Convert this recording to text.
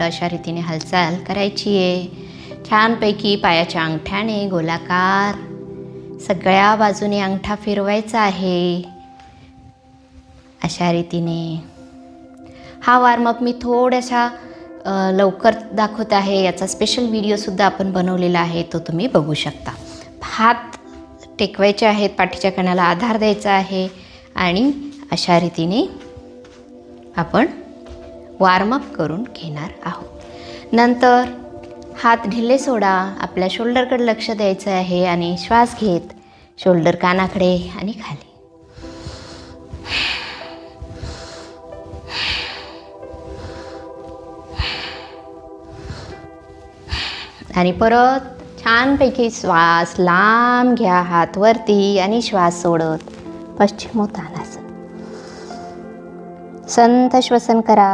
अशा रीतीने हालचाल करायची आहे। छानपैकी पायाच्या अंगठ्याने गोलाकार सगळ्या बाजूने अंगठा फिरवायचा आहे अशा रीतीने। हा वॉर्मअप मी थोड्याशा लवकर दाखवत आहे, याचा स्पेशल व्हिडिओसुद्धा आपण बनवलेला आहे, तो तुम्ही बघू शकता। हात टेकवायचे आहेत, पाठीच्या कण्याला आधार द्यायचा आहे आणि अशा रीतीने आपण वॉर्मअप करून घेणार आहोत। नंतर हात ढिले सोडा, आपल्या शोल्डरकडे लक्ष द्यायचं आहे आणि श्वास घेत शोल्डर कानाकडे आणि खाली। आणि परत छानपैकी श्वास लांब घ्या, हात वरती आणि श्वास सोडत पश्चिमोत्तानासन संथ श्वसन करा।